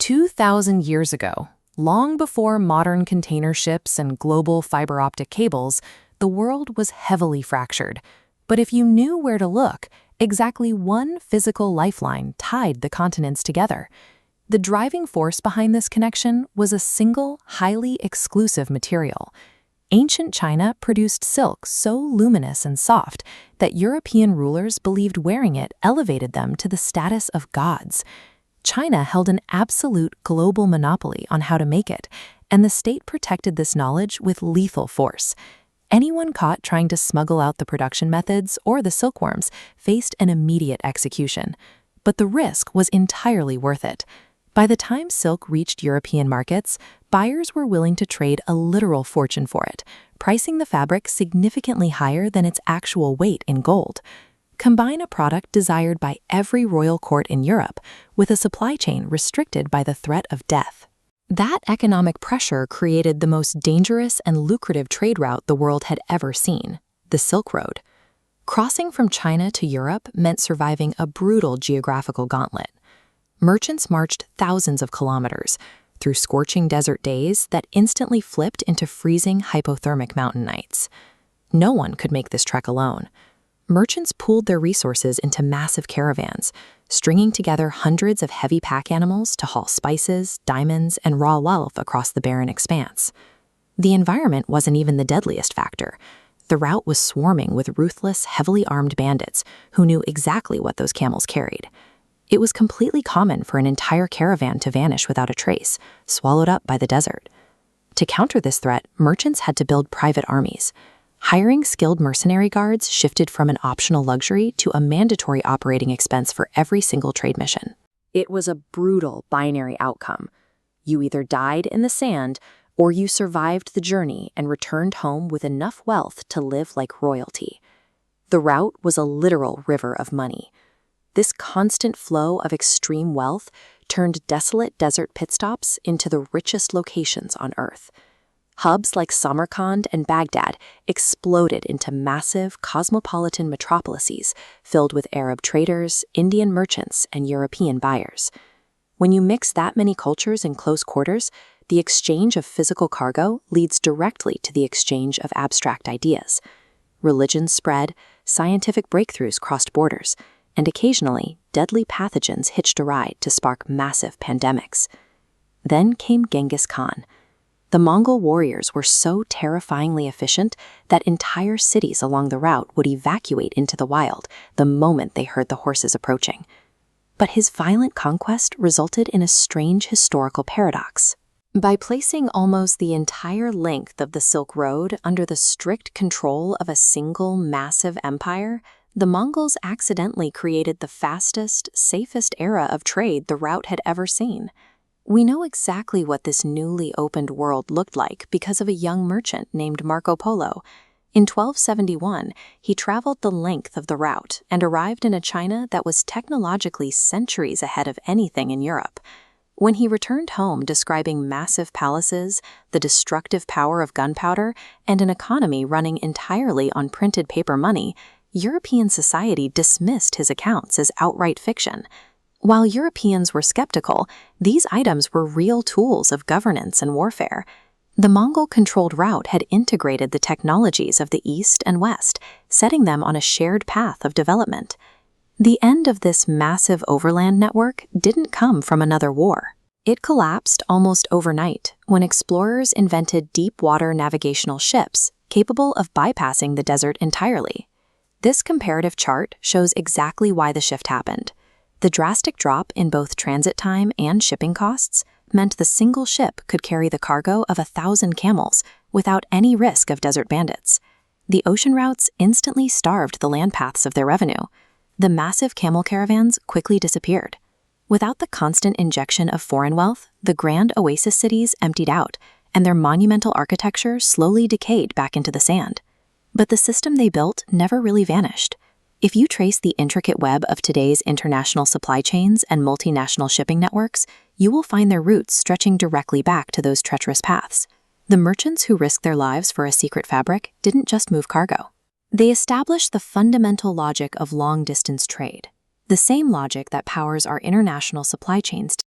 2,000 years ago, long before modern container ships and global fiber optic cables, the world was heavily fractured. But if you knew where to look, exactly one physical lifeline tied the continents together. The driving force behind this connection was a single, highly exclusive material. Ancient China produced silk so luminous and soft that European rulers believed wearing it elevated them to the status of gods. China held an absolute global monopoly on how to make it, and the state protected this knowledge with lethal force. Anyone caught trying to smuggle out the production methods or the silkworms faced an immediate execution. But the risk was entirely worth it. By the time silk reached European markets, buyers were willing to trade a literal fortune for it, pricing the fabric significantly higher than its actual weight in gold. Combine a product desired by every royal court in Europe with a supply chain restricted by the threat of death. That economic pressure created the most dangerous and lucrative trade route the world had ever seen, the Silk Road. Crossing from China to Europe meant surviving a brutal geographical gauntlet. Merchants marched thousands of kilometers through scorching desert days that instantly flipped into freezing hypothermic mountain nights. No one could make this trek alone. Merchants pooled their resources into massive caravans, stringing together hundreds of heavy pack animals to haul spices, diamonds, and raw wealth across the barren expanse. The environment wasn't even the deadliest factor. The route was swarming with ruthless, heavily armed bandits who knew exactly what those camels carried. It was completely common for an entire caravan to vanish without a trace, swallowed up by the desert. To counter this threat, merchants had to build private armies. Hiring skilled mercenary guards shifted from an optional luxury to a mandatory operating expense for every single trade mission. It was a brutal binary outcome. You either died in the sand, or you survived the journey and returned home with enough wealth to live like royalty. The route was a literal river of money. This constant flow of extreme wealth turned desolate desert pit stops into the richest locations on Earth. Hubs like Samarkand and Baghdad exploded into massive, cosmopolitan metropolises filled with Arab traders, Indian merchants, and European buyers. When you mix that many cultures in close quarters, the exchange of physical cargo leads directly to the exchange of abstract ideas. Religions spread, scientific breakthroughs crossed borders, and occasionally, deadly pathogens hitched a ride to spark massive pandemics. Then came Genghis Khan. The Mongol warriors were so terrifyingly efficient that entire cities along the route would evacuate into the wild the moment they heard the horses approaching. But his violent conquest resulted in a strange historical paradox. By placing almost the entire length of the Silk Road under the strict control of a single massive empire, the Mongols accidentally created the fastest, safest era of trade the route had ever seen. We know exactly what this newly opened world looked like because of a young merchant named Marco Polo. In 1271, he traveled the length of the route and arrived in a China that was technologically centuries ahead of anything in Europe. When he returned home describing massive palaces, the destructive power of gunpowder, and an economy running entirely on printed paper money, European society dismissed his accounts as outright fiction. While Europeans were skeptical, these items were real tools of governance and warfare. The Mongol-controlled route had integrated the technologies of the East and West, setting them on a shared path of development. The end of this massive overland network didn't come from another war. It collapsed almost overnight when explorers invented deep-water navigational ships capable of bypassing the desert entirely. This comparative chart shows exactly why the shift happened. The drastic drop in both transit time and shipping costs meant the single ship could carry the cargo of 1,000 camels without any risk of desert bandits. The ocean routes instantly starved the land paths of their revenue. The massive camel caravans quickly disappeared. Without the constant injection of foreign wealth, the grand oasis cities emptied out, and their monumental architecture slowly decayed back into the sand. But the system they built never really vanished. If you trace the intricate web of today's international supply chains and multinational shipping networks, you will find their roots stretching directly back to those treacherous paths. The merchants who risked their lives for a secret fabric didn't just move cargo. They established the fundamental logic of long-distance trade, the same logic that powers our international supply chains